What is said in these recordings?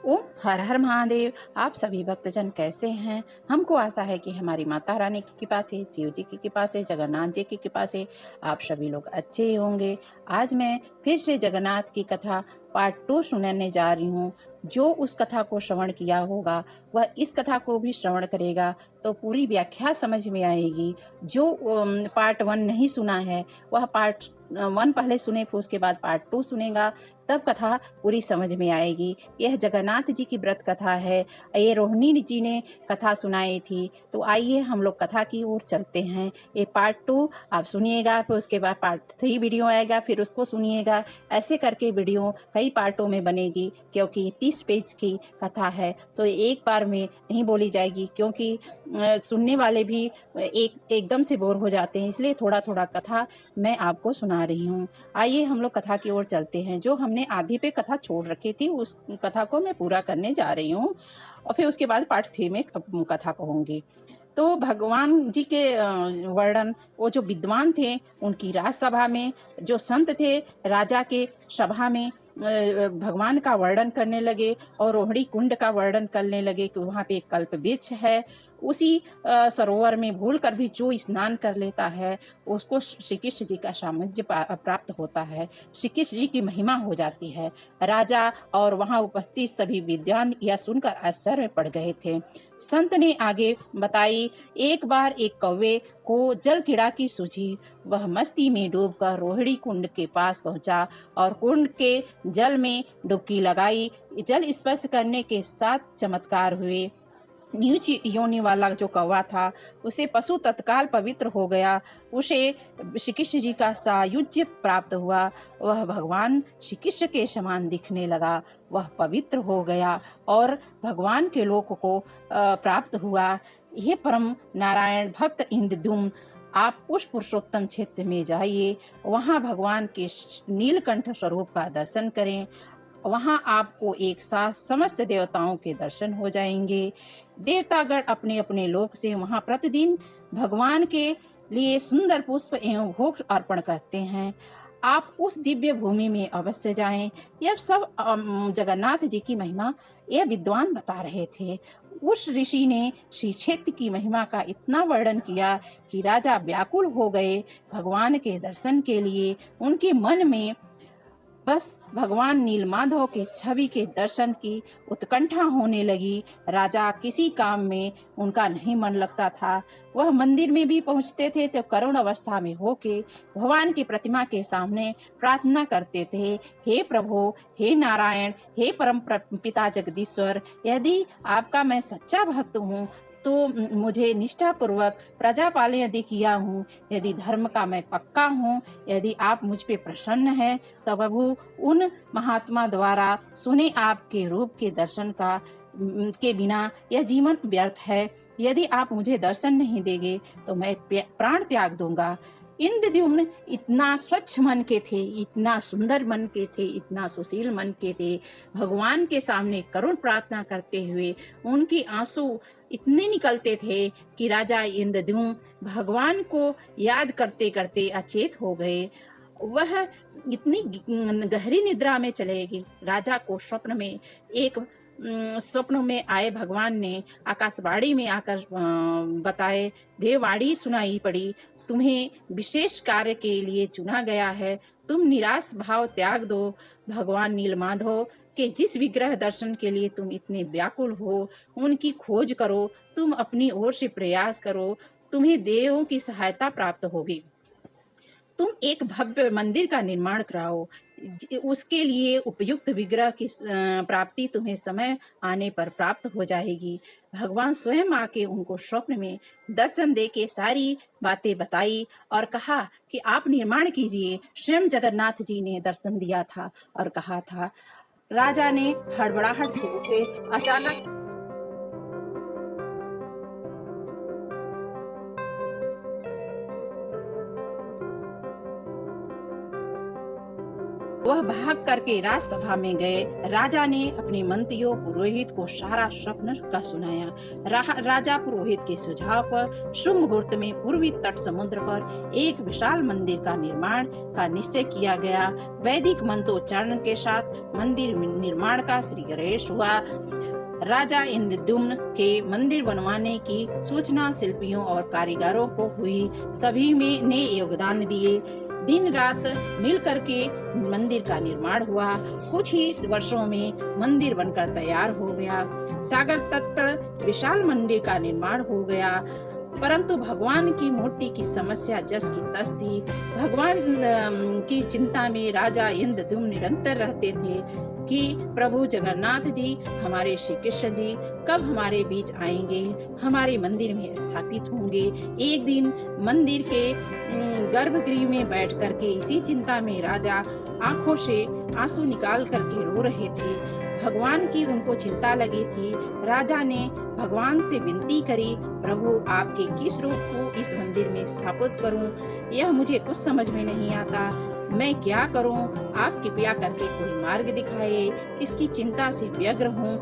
ओम हर हर महादेव। आप सभी भक्तजन कैसे हैं? हमको आशा है कि हमारी माता रानी की कृपा से, शिव जी की कृपा से, जगन्नाथ जी की कृपा से आप सभी लोग अच्छे ही होंगे। आज मैं फिर से जगन्नाथ की कथा पार्ट 2 सुनाने जा रही हूँ। जो उस कथा को श्रवण किया होगा वह इस कथा को भी श्रवण करेगा तो पूरी व्याख्या समझ में आएगी। जो पार्ट 1 नहीं सुना है वह पार्ट 1 पहले सुने, फिर उसके बाद पार्ट 2 सुनेगा, तब कथा पूरी समझ में आएगी। यह जगन्नाथ जी की व्रत कथा है। ये रोहिणी जी ने कथा सुनाई थी। तो आइए हम लोग कथा की ओर चलते हैं। ये पार्ट 2 आप सुनिएगा, फिर उसके बाद पार्ट 3 वीडियो आएगा, फिर उसको सुनिएगा। ऐसे करके वीडियो कई पार्टों में बनेगी, क्योंकि 30 पेज की कथा है तो एक बार में नहीं बोली जाएगी, क्योंकि सुनने वाले भी एकदम से बोर हो जाते हैं। इसलिए थोड़ा थोड़ा कथा मैं आपको सुना रही हूँ। आइए हम लोग कथा की ओर चलते हैं। जो हमने आधी पे कथा छोड़ रखी थी उस कथा को मैं पूरा करने जा रही हूँ, और फिर उसके बाद पार्ट 3 में कथा कहूँगी। तो भगवान जी के वर्णन, वो जो विद्वान थे उनकी राजसभा में, जो संत थे राजा के सभा में भगवान का वर्णन करने लगे, और रोहिणी कुंड का वर्णन करने लगे कि वहाँ पे एक कल्प वृक्ष है। उसी सरोवर में भूल कर भी जो स्नान कर लेता है उसको श्री कृष्ण जी का सामर्थ्य प्राप्त होता है, श्री कृष्ण जी की महिमा हो जाती है। राजा और वहाँ उपस्थित सभी विद्वान यह सुनकर आश्चर्य में पड़ गए थे। संत ने आगे बताई, एक बार एक कौवे को जल कीड़ा की सूझी। वह मस्ती में डूबकर रोहिणी कुंड के पास पहुंचा और कुंड के जल में डुबकी लगाई। जल स्पर्श करने के 7 चमत्कार हुए। नीच योनि वाला जो कौवा था उसे पशु तत्काल पवित्र हो गया। उसे श्री कृष्ण जी का सायुज्य प्राप्त हुआ। वह भगवान श्री कृष्ण के समान दिखने लगा। वह पवित्र हो गया और भगवान के लोक को प्राप्त हुआ। हे परम नारायण भक्त इंद्रद्युम्न, आप उस पुरुषोत्तम क्षेत्र में जाइए, वहां भगवान के नीलकंठ स्वरूप का दर्शन करें। वहां आपको एक साथ समस्त देवताओं के दर्शन हो जाएंगे। देवतागण अपने अपने लोक से वहां प्रतिदिन भगवान के लिए सुंदर पुष्प एवं भोग अर्पण करते हैं। आप उस दिव्य भूमि में अवश्य जाएं। यह सब जगन्नाथ जी की महिमा यह विद्वान बता रहे थे। उस ऋषि ने श्री क्षेत्र की महिमा का इतना वर्णन किया कि राजा व्याकुल हो गए भगवान के दर्शन के लिए। उनके मन में बस भगवान नीलमाधव के छवि के दर्शन की उत्कंठा होने लगी। राजा किसी काम में उनका नहीं मन लगता था। वह मंदिर में भी पहुंचते थे तो करुण अवस्था में होके भगवान की प्रतिमा के सामने प्रार्थना करते थे, हे प्रभु, हे नारायण, हे परम पिता जगदीश्वर, यदि आपका मैं सच्चा भक्त हूँ तो मुझे निष्ठा पूर्वक प्रजा पालन यदि किया हूँ, यदि धर्म का मैं पक्का हूँ, यदि आप मुझ पे प्रसन्न हैं, तो प्रभु उन महात्मा द्वारा सुने आपके रूप के दर्शन के बिना यह जीवन व्यर्थ है। यदि आप मुझे दर्शन नहीं देंगे तो मैं प्राण त्याग दूंगा। इंद्रद्युम्न इतना स्वच्छ मन के थे, इतना सुंदर मन के थे, इतना सुशील मन के थे। भगवान के सामने करुण प्रार्थना करते हुए उनके आंसू इतने निकलते थे कि राजा इंद्रद्युम्न भगवान को याद करते करते अचेत हो गए। वह इतनी गहरी निद्रा में चले गए। राजा को स्वप्न में एक स्वप्न में आए भगवान ने आकाशवाणी में आकर बताए, देववाणी सुनाई पड़ी, तुम्हें विशेष कार्य के लिए चुना गया है। तुम निराश भाव त्याग दो। भगवान नीलमाधव के जिस विग्रह दर्शन के लिए तुम इतने व्याकुल हो उनकी खोज करो। तुम अपनी ओर से प्रयास करो, तुम्हें देवों की सहायता प्राप्त होगी। तुम एक भव्य मंदिर का निर्माण कराओ। उसके लिए उपयुक्त विग्रह की प्राप्ति तुम्हें समय आने पर प्राप्त हो जाएगी। भगवान स्वयं आके उनको स्वप्न में दर्शन दे के सारी बातें बताई और कहा कि आप निर्माण कीजिए। स्वयं जगन्नाथ जी ने दर्शन दिया था और कहा था। राजा ने हड़बड़ाहट से उठे। अचानक वह भाग करके राजसभा में गए। राजा ने अपने मंत्रियों पुरोहित को सारा स्वप्न का सुनाया। राजा पुरोहित के सुझाव पर शुभ मुहूर्त में पूर्वी तट समुद्र पर एक विशाल मंदिर का निर्माण का निश्चय किया गया। वैदिक मंत्रोच्चारण के साथ मंदिर निर्माण का श्री गणेश हुआ। राजा इंद्रद्युम्न के मंदिर बनवाने की सूचना शिल्पियों और कारीगरों को हुई। सभी ने योगदान दिए। दिन रात मिल करके मंदिर का निर्माण हुआ। कुछ ही वर्षों में मंदिर बनकर तैयार हो गया। सागर तट पर विशाल मंदिर का निर्माण हो गया, परंतु भगवान की मूर्ति की समस्या जस की तस थी। भगवान की चिंता में राजा इंद्रद्युम्न निरंतर रहते थे कि प्रभु जगन्नाथ जी, हमारे श्री कृष्ण जी कब हमारे बीच आएंगे, हमारे मंदिर में स्थापित होंगे। एक दिन मंदिर के गर्भगृह में बैठ करके इसी चिंता में राजा आंखों से आंसू निकाल करके रो रहे थे। भगवान की उनको चिंता लगी थी। राजा ने भगवान से विनती करी, प्रभु आपके किस रूप को इस मंदिर में स्थापित करूं, यह मुझे कुछ समझ में नहीं आता। मैं क्या करूं? आप कृपया करके कोई मार्ग दिखाइए। इसकी चिंता से व्यग्र हूं।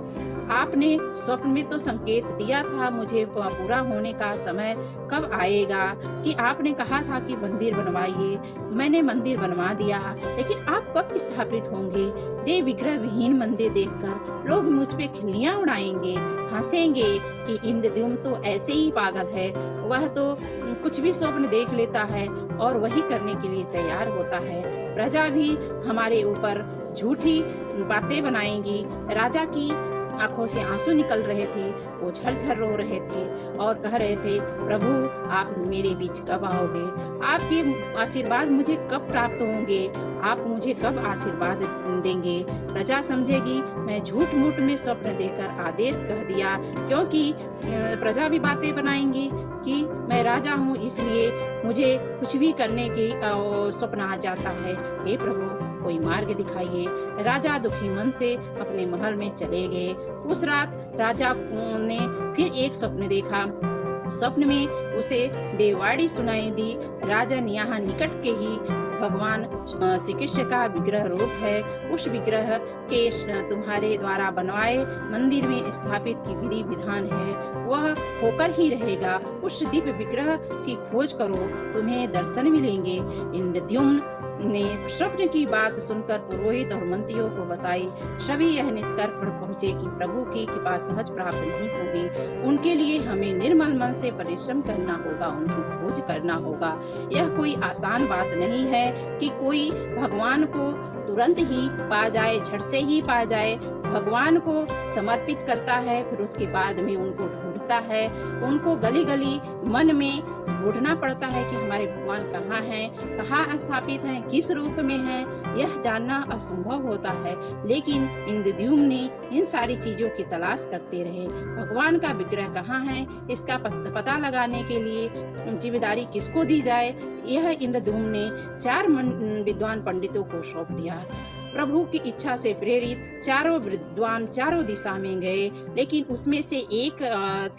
आपने स्वप्न में तो संकेत दिया था मुझे पूरा होने का समय कब आएगा, कि आपने कहा था कि मंदिर बनवाइए। मैंने मंदिर बनवा दिया, लेकिन आप कब स्थापित होंगे? देव विग्रह विहीन मंदिर देखकर लोग मुझ पे खिल्लियां उड़ाएंगे, हंसेंगे कि इंद्रद्युम्न तो ऐसे ही पागल है, वह तो कुछ भी स्वप्न देख लेता है और वही करने के लिए तैयार होता है। प्रजा भी हमारे ऊपर झूठी बातें बनाएंगी। राजा की आंखों से आंसू निकल रहे थे। वो झरझर रो रहे थे और कह रहे थे, प्रभु आप मेरे बीच कब आओगे? आपके आशीर्वाद मुझे कब प्राप्त होंगे? आप मुझे कब आशीर्वाद देंगे? प्रजा समझेगी मैं झूठ मूठ में स्वप्न देकर आदेश कह दिया, क्योंकि प्रजा भी बातें बनाएंगी कि मैं राजा हूँ, इसलिए मुझे कुछ भी करने की स्वप्न आ जाता है। हे प्रभु कोई मार्ग दिखाइए। राजा दुखी मन से अपने महल में चले गए। उस रात राजा ने फिर एक स्वप्न देखा। स्वप्न में उसे देववाणी सुनाई दी। राजा ने यहाँ निकट के ही भगवान श्री कृष्ण का विग्रह रूप है। उस विग्रह के तुम्हारे द्वारा बनवाए मंदिर में स्थापित की विधि विधान है, वह होकर ही रहेगा। उस दिव्य विग्रह की खोज करो, तुम्हें दर्शन मिलेंगे। इंद्रद्युम्न ने स्वप्न की बात सुनकर पुरोहित और मंत्रियों को बताई। सभी यह निष्कर्ष पर पहुंचे कि प्रभु की कृपा सहज प्राप्त नहीं होगी। उनके लिए हमें निर्मल मन से परिश्रम करना होगा, उनकी खोज करना होगा। यह कोई आसान बात नहीं है कि कोई भगवान को तुरंत ही पा जाए, झट से ही पा जाए। भगवान को समर्पित करता है, फिर उसके बाद में उनको ढूंढता है। उनको गली गली मन में ढूंढना पड़ता है कि हमारे भगवान कहाँ हैं, कहाँ स्थापित हैं, किस रूप में हैं। यह जानना असंभव होता है, लेकिन इंद्रद्युम्न ने इन सारी चीजों की तलाश करते रहे। भगवान का विग्रह कहाँ है, इसका पता लगाने के लिए जिम्मेदारी किसको दी जाए, यह इंद्रद्युम्न ने 4 विद्वान पंडितों को सौंप दिया। प्रभु की इच्छा से प्रेरित चारों विद्वान चारों दिशा में गए, लेकिन उसमें से एक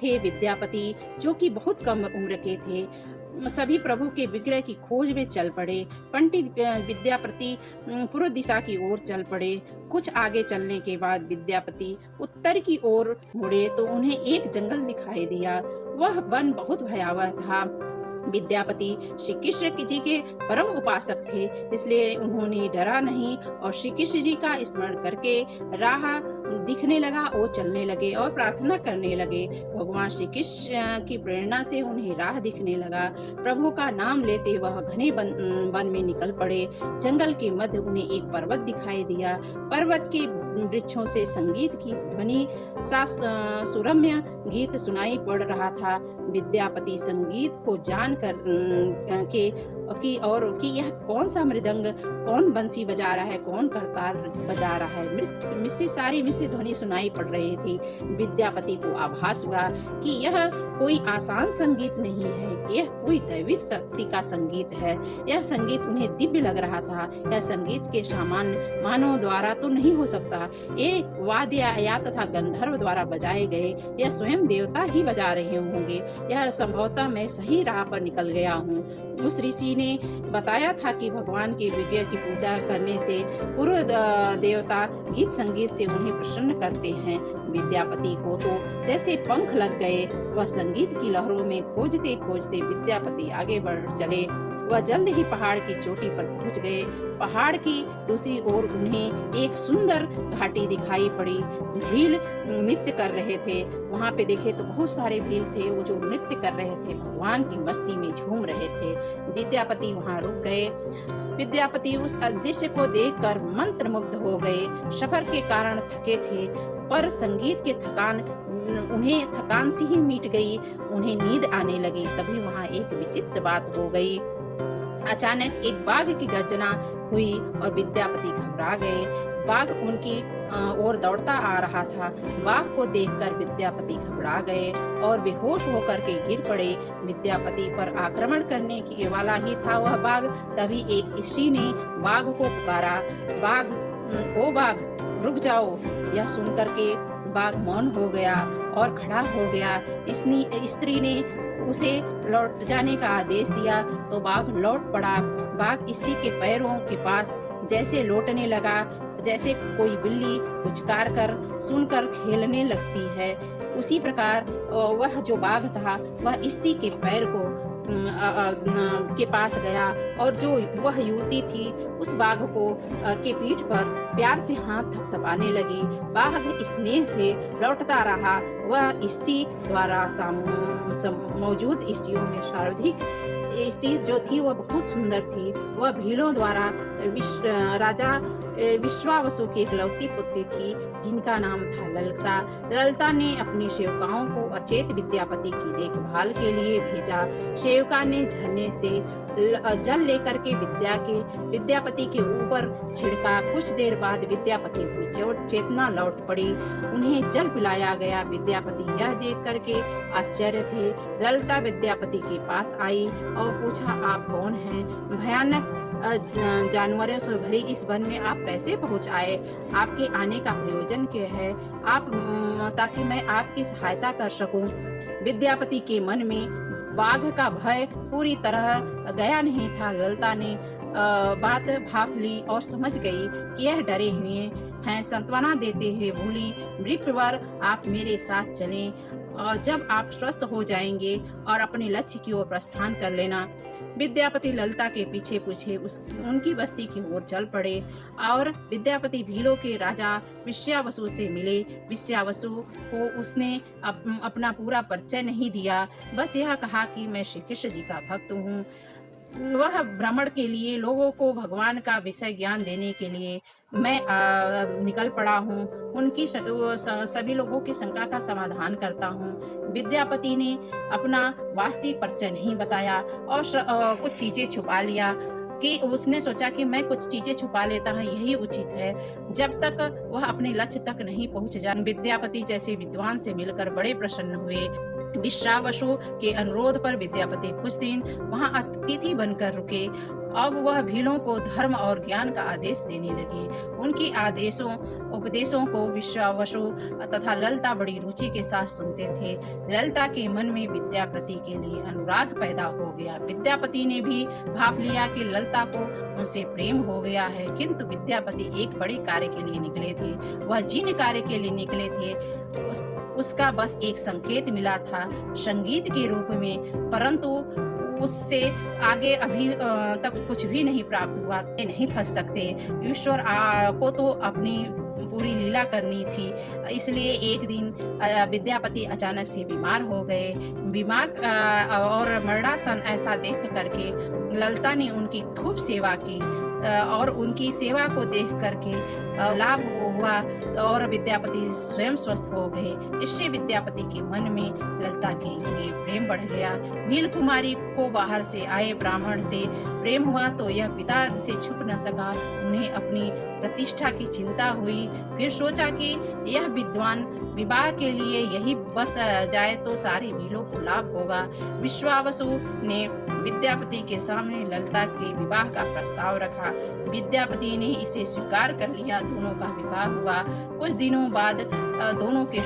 थे विद्यापति, जो कि बहुत कम उम्र के थे। सभी प्रभु के विग्रह की खोज में चल पड़े। पंडित विद्यापति पूर्व दिशा की ओर चल पड़े। कुछ आगे चलने के बाद विद्यापति उत्तर की ओर मुड़े तो उन्हें एक जंगल दिखाई दिया। वह वन बहुत भयावह था। विद्यापति श्री कृष्ण जी के परम उपासक थे, इसलिए उन्होंने डरा नहीं और श्री कृष्ण जी का स्मरण करके राह दिखने लगा और चलने लगे और प्रार्थना करने लगे। भगवान श्री कृष्ण की प्रेरणा से उन्हें राह दिखने लगा। प्रभु का नाम लेते वह घने वन में निकल पड़े। जंगल के मध्य उन्हें एक पर्वत दिखाई दिया। पर्वत के वृक्षों से संगीत की ध्वनि सुरम्य गीत सुनाई पड़ रहा था। विद्यापति संगीत को जान कर कि यह कौन सा मृदंग, कौन बंसी बजा रहा है, कौन करताल बजा रहा है, सारी मिश्र ध्वनि सुनाई पड़ रही थी। विद्यापति को आभास हुआ कि यह कोई आसान संगीत नहीं है, यह कोई दैविक शक्ति का संगीत है। यह संगीत उन्हें दिव्य लग रहा था। यह संगीत के सामान्य मानव द्वारा तो नहीं हो सकता। ये वाद्य या तथा गंधर्व द्वारा बजाए गए, यह स्वयं देवता ही बजा रहे होंगे। यह संभवतः मैं सही राह पर निकल गया हूँ। उस ऋषि ने बताया था कि भगवान के विग्रह की पूजा करने से पूर्व देवता गीत संगीत से उन्हें प्रसन्न करते हैं। विद्यापति को तो जैसे पंख लग गए। वह संगीत की लहरों में खोजते खोजते विद्यापति आगे बढ़ चले। वह जल्द ही पहाड़ की चोटी पर पहुंच गए। पहाड़ की दूसरी ओर उन्हें एक सुंदर घाटी दिखाई पड़ी। भील नृत्य कर रहे थे। वहां पे देखे तो बहुत सारे भील थे, वो जो नृत्य कर रहे थे, भगवान की मस्ती में झूम रहे थे। विद्यापति वहां रुक गए। विद्यापति उस दृश्य को देखकर मंत्रमुग्ध हो गए। सफर के कारण थके थे, पर संगीत के उन्हें थकान सी ही मिट गई। उन्हें नींद आने लगी। तभी वहां एक विचित्र बात हो गई। अचानक एक बाघ की गर्जना हुई और विद्यापति घबरा गए। बाघ उनकी ओर दौड़ता आ रहा था। बाघ को देखकर विद्यापति घबरा गए और बेहोश होकर के गिर पड़े। विद्यापति पर आक्रमण करने के वाला ही था वह बाघ। तभी एक स्त्री ने बाघ को पुकारा, बाघ, ओ बाघ, रुक जाओ। यह सुनकर के बाघ मौन हो गया और खड़ा हो गया। स्त्री ने उसे लौट जाने का आदेश दिया तो बाघ लौट पड़ा। बाघ स्त्री के पैरों के पास जैसे लौटने लगा, जैसे कोई बिल्ली पुचकार कर सुनकर खेलने लगती है। उसी प्रकार वह जो बाघ था वह स्त्री के पैर को के पास गया और जो वह युवती थी उस बाघ को के पीठ पर प्यार से हाथ थपथपाने लगी। बाघ स्नेह से लौटता रहा। वह स्त्री द्वारा मौजूद स्त्रियों में सर्वाधिक स्त्री जो थी वह बहुत सुंदर थी। वह भीलों द्वारा राजा विश्वावसु की इकलौती पुत्री थी, जिनका नाम था ललिता। ललिता ने अपनी सेवकाओं को अचेत विद्यापति की देखभाल के लिए भेजा। सेवका ने झरने से जल लेकर के विद्यापति के ऊपर छिड़का। कुछ देर बाद विद्यापति की चेतना लौट पड़ी। उन्हें जल पिलाया गया। विद्यापति यह देख करके आश्चर्य थे। ललिता विद्यापति के पास आई और पूछा, आप कौन हैं? भयानक जानवरों से भरी इस वन में आप कैसे पहुंच आए? आपके आने का प्रयोजन क्या है? ताकि मैं आपकी सहायता कर सकूं। विद्यापति के मन में बाघ का भय पूरी तरह गया नहीं था। ललिता ने बात भाप ली और समझ गई कि यह डरे हुए हैं। सांत्वना देते हुए बोली, वृक्षवर, आप मेरे साथ चलें और जब आप स्वस्थ हो जाएंगे और अपने लक्ष्य की ओर प्रस्थान कर लेना। विद्यापति ललिता के पीछे पीछे उनकी बस्ती की ओर चल पड़े और विद्यापति भीलों के राजा विश्वावसु से मिले। विश्वावसु को उसने अपना पूरा परिचय नहीं दिया, बस यह कहा कि मैं श्री कृष्ण जी का भक्त हूँ। वह भ्रमण के लिए लोगों को भगवान का विषय ज्ञान देने के लिए मैं निकल पड़ा हूँ। उनकी सभी लोगों की शंका का समाधान करता हूँ। विद्यापति ने अपना वास्तविक परिचय नहीं बताया और कुछ चीजें छुपा लिया कि उसने सोचा कि मैं कुछ चीजें छुपा लेता हूँ, यही उचित है, जब तक वह अपने लक्ष्य तक नहीं पहुँच जाए। विद्यापति जैसे विद्वान से मिलकर बड़े प्रसन्न हुए। विश्वावसु के अनुरोध पर विद्यापति कुछ दिन वहां अतिथि बनकर रुके। अब वह भीलों को धर्म और ज्ञान का आदेश देने लगे। उनकी उपदेशों को विश्वावसु तथा ललिता बड़ी रुचि के साथ सुनते थे। ललिता के मन में विद्यापति के लिए अनुराग पैदा हो गया। विद्यापति ने भी भाप लिया कि ललिता को उनसे प्रेम हो गया है, किंतु विद्यापति एक बड़े कार्य के लिए निकले थे। वह जिन कार्य के लिए निकले थे उसका बस एक संकेत मिला था, संगीत के रूप में, परंतु उससे आगे अभी तक कुछ भी नहीं प्राप्त हुआ। नहीं फंस सकते। ईश्वर को तो अपनी पूरी लीला करनी थी। इसलिए एक दिन विद्यापति अचानक से बीमार हो गए। और मरणासन ऐसा देख करके ललिता ने उनकी खूब सेवा की और उनकी सेवा को देख करके लाभ हुआ और विद्यापति स्वयं स्वस्थ हो गए। इससे विद्यापति के मन में ललिता के लिए प्रेम बढ़ गया। भील कुमारी को बाहर से आए ब्राह्मण से प्रेम हुआ तो यह पिता से छुप न सका। उन्हें अपनी प्रतिष्ठा की चिंता हुई। फिर सोचा कि यह विद्वान विवाह के लिए यही बस जाए तो सारे भीलों को लाभ होगा। विश्वावसु ने विद्यापति के सामने ललिता के विवाह का प्रस्ताव रखा। विद्यापति ने इसे स्वीकार कर लिया। दोनों का विवाह हुआ। कुछ दिनों बाद दोनों के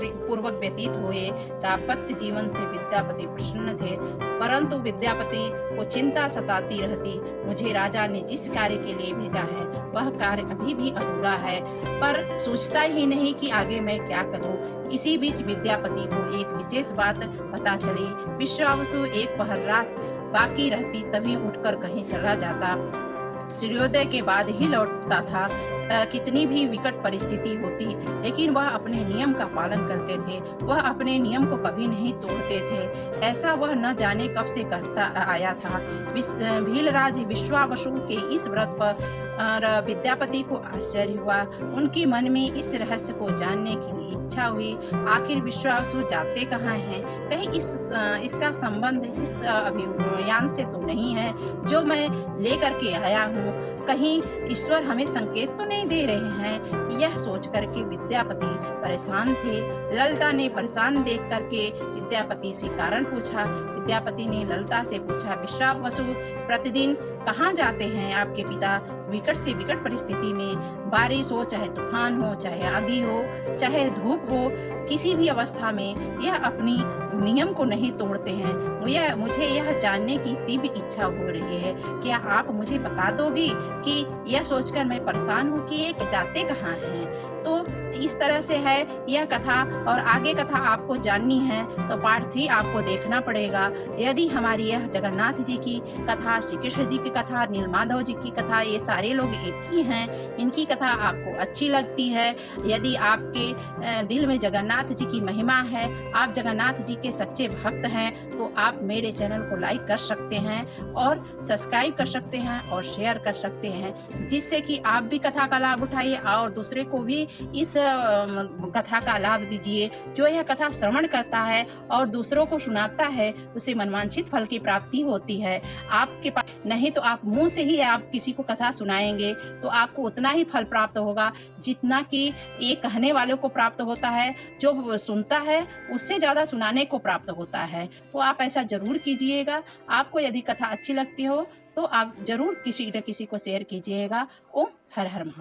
पूर्वक व्यतीत हुए। दाम्पत्य जीवन से विद्यापति प्रसन्न थे, परंतु विद्यापति को चिंता सताती रहती। मुझे राजा ने जिस कार्य के लिए भेजा है वह कार्य अभी भी अधूरा है, पर सोचता ही नहीं कि आगे मैं क्या करूं। इसी बीच विद्यापति को एक विशेष बात पता चली। विश्वावसु एक पहर रात बाकी रहती तभी उठकर कहीं चला जाता, सूर्योदय के बाद ही लौटता था। कितनी भी विकट परिस्थिति होती, लेकिन वह अपने नियम का पालन करते थे। वह अपने नियम को कभी नहीं तोड़ते थे। ऐसा वह न जाने कब से करता आया था। भीलराज विश्वावसु के इस व्रत पर विद्यापति को आश्चर्य हुआ। उनके मन में इस रहस्य को जानने की इच्छा हुई। आखिर विश्वावसु जाते कहाँ हैं? कहीं इसका संबंध इस अभियान से तो नहीं है जो मैं लेकर के आया हूँ? कहीं ईश्वर हमें संकेत तो नहीं दे रहे हैं? यह सोच करके विद्यापति परेशान थे। ललिता ने परेशान देख करके विद्यापति से कारण पूछा। विद्यापति ने ललिता से पूछा, विश्वावसु प्रतिदिन कहाँ जाते हैं आपके पिता? विकट से विकट परिस्थिति में, बारिश हो चाहे तूफान हो, चाहे आंधी हो, चाहे धूप हो, किसी भी अवस्था में यह अपनी नियम को नहीं तोड़ते हैं। मुझे यह जानने की तीव्र इच्छा हो रही है। क्या आप मुझे बता दोगी कि यह सोचकर मैं परेशान हूँ कि ये जाते कहाँ हैं? तो इस तरह से है यह कथा, और आगे कथा आपको जाननी है तो पार्ट 3 आपको देखना पड़ेगा। यदि हमारी यह जगन्नाथ जी की कथा, श्री कृष्ण जी की कथा, नीलमाधव जी की कथा, ये सारे लोग एक ही हैं, इनकी कथा आपको अच्छी लगती है, यदि आपके दिल में जगन्नाथ जी की महिमा है, आप जगन्नाथ जी के सच्चे भक्त हैं, तो आप मेरे चैनल को लाइक कर सकते हैं और सब्सक्राइब कर सकते हैं और शेयर कर सकते हैं, जिससे कि आप भी कथा का लाभ उठाइए और दूसरे को भी इस कथा का लाभ दीजिए। जो यह कथा श्रवण करता है और दूसरों को सुनाता है, उसे मनवांछित फल की प्राप्ति होती है। आपके पास नहीं तो आप मुंह से ही आप किसी को कथा सुनाएंगे तो आपको उतना ही फल प्राप्त होगा जितना कि ये कहने वालों को प्राप्त होता है। जो सुनता है उससे ज्यादा सुनाने को प्राप्त होता है। तो आप ऐसा जरूर कीजिएगा। आपको यदि कथा अच्छी लगती हो तो आप जरूर किसी न किसी को शेयर कीजिएगा। ओम हर हर महादेव।